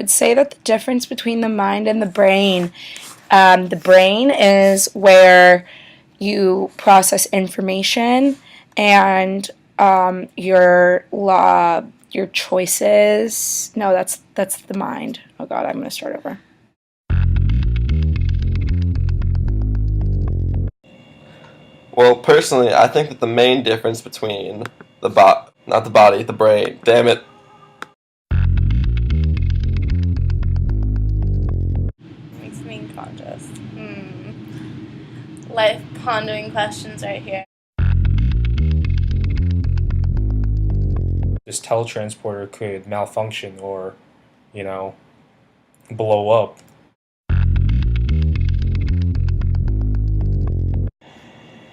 would say that the difference between the mind and the brain is where you process information and your choices. No, that's the mind. Oh God, I'm gonna start over. Well, personally, I think that the main difference between not the body, the brain, damn it, Makes me conscious. Life pondering questions right here. This teletransporter could malfunction or, you know, blow up.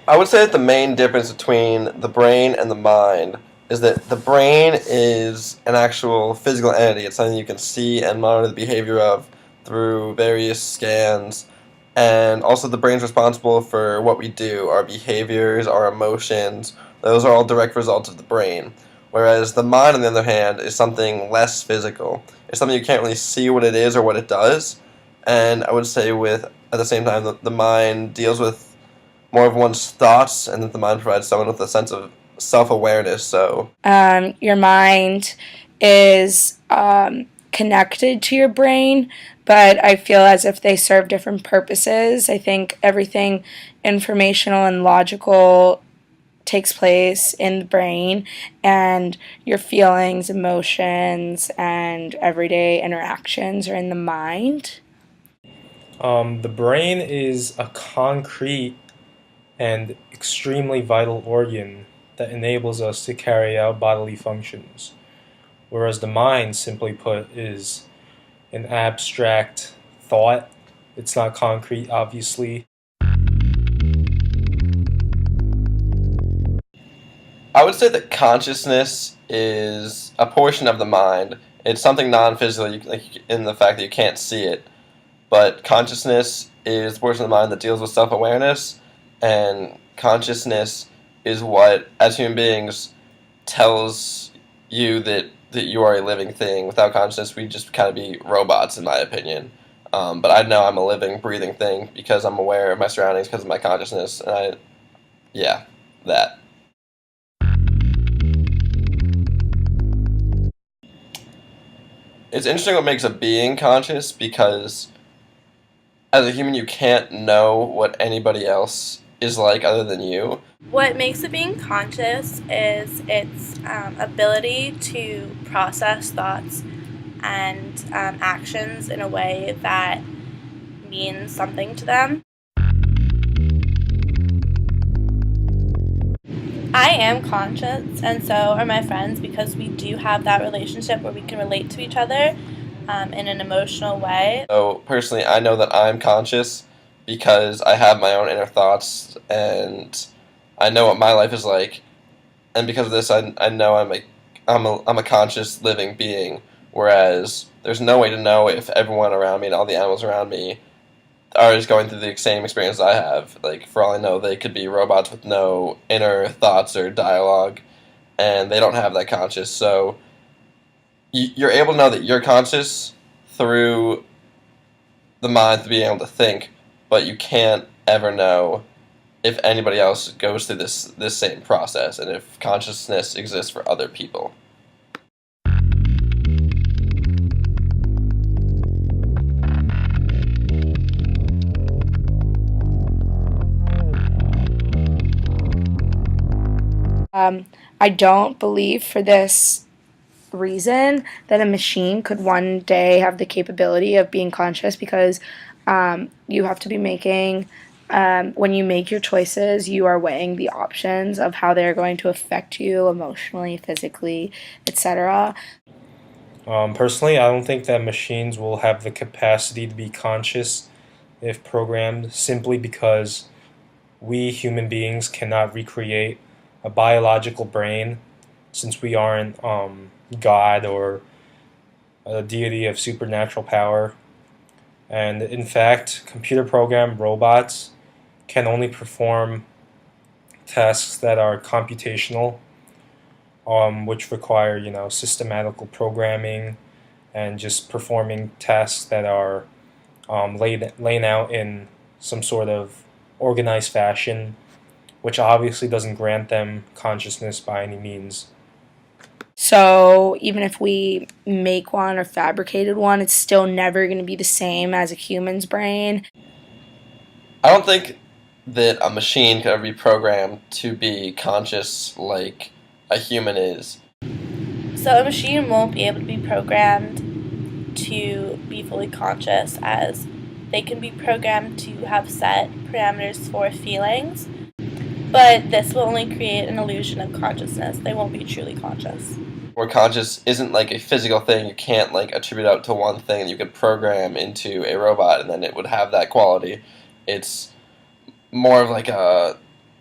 I would say that the main difference between the brain and the mind is that the brain is an actual physical entity. It's something you can see and monitor the behavior of through various scans. And also, the brain's responsible for what we do, our behaviors, our emotions. Those are all direct results of the brain. Whereas the mind, on the other hand, is something less physical. It's something you can't really see what it is or what it does. And I would say, at the same time, the mind deals with more of one's thoughts, and that the mind provides someone with a sense of self-awareness. So Your mind is connected to your brain, but I feel as if they serve different purposes. I think everything informational and logical takes place in the brain, and your feelings, emotions, and everyday interactions are in the mind. The brain is a concrete and extremely vital organ that enables us to carry out bodily functions, whereas the mind, simply put, is an abstract thought. It's not concrete, obviously. I would say that consciousness is a portion of the mind. It's something non-physical, like in the fact that you can't see it. But consciousness is the portion of the mind that deals with self-awareness, and consciousness is what, as human beings, tells you that you are a living thing. Without consciousness, we just kind of be robots, in my opinion. But I know I'm a living, breathing thing because I'm aware of my surroundings because of my consciousness, and yeah, that. It's interesting what makes a being conscious because as a human, you can't know what anybody else is like other than you. What makes it being conscious is its ability to process thoughts and actions in a way that means something to them. I am conscious, and so are my friends, because we do have that relationship where we can relate to each other in an emotional way. So personally, I know that I'm conscious because I have my own inner thoughts and I know what my life is like. And because of this, I know I'm a conscious living being. Whereas there's no way to know if everyone around me and all the animals around me are just going through the same experience I have. Like, for all I know, they could be robots with no inner thoughts or dialogue, and they don't have that conscious. So you're able to know that you're conscious through the mind to being able to think, but you can't ever know if anybody else goes through this same process and if consciousness exists for other people. I don't believe for this reason that a machine could one day have the capability of being conscious, because you have to be making, when you make your choices, you are weighing the options of how they're going to affect you emotionally, physically, etc. Personally, I don't think that machines will have the capacity to be conscious if programmed, simply because we human beings cannot recreate a biological brain, since we aren't God or a deity of supernatural power. And in fact, computer programmed robots can only perform tasks that are computational, which require, systematical programming and just performing tasks that are laying out in some sort of organized fashion, which obviously doesn't grant them consciousness by any means. So even if we make one or fabricated one, it's still never going to be the same as a human's brain. I don't think that a machine could ever be programmed to be conscious like a human is. So a machine won't be able to be programmed to be fully conscious, as they can be programmed to have set parameters for feelings, but this will only create an illusion of consciousness. They won't be truly conscious. Where conscious isn't like a physical thing, you can't like attribute out to one thing that you could program into a robot and then it would have that quality. It's more of like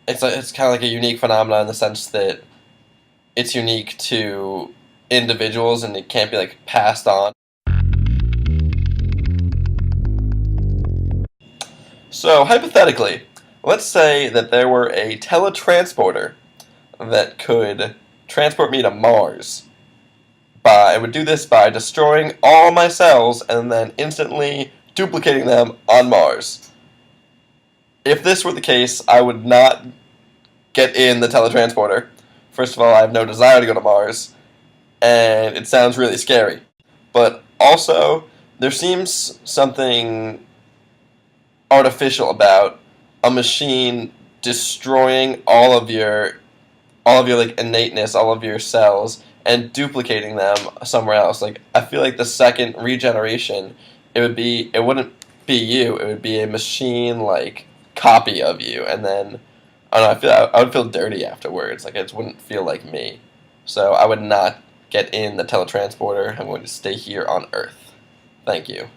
it's kind of like a unique phenomenon in the sense that it's unique to individuals and it can't be like passed on. So hypothetically, let's say that there were a teletransporter that could transport me to Mars. It would do this by destroying all my cells and then instantly duplicating them on Mars. If this were the case, I would not get in the teletransporter. First of all, I have no desire to go to Mars, and it sounds really scary. But also, there seems something artificial about a machine destroying all of your like innateness, all of your cells, and duplicating them somewhere else. Like I feel like the second regeneration, it wouldn't be you. It would be a machine like copy of you, and then I don't know. I would feel dirty afterwards. Like it wouldn't feel like me. So I would not get in the teletransporter. I'm going to stay here on Earth. Thank you.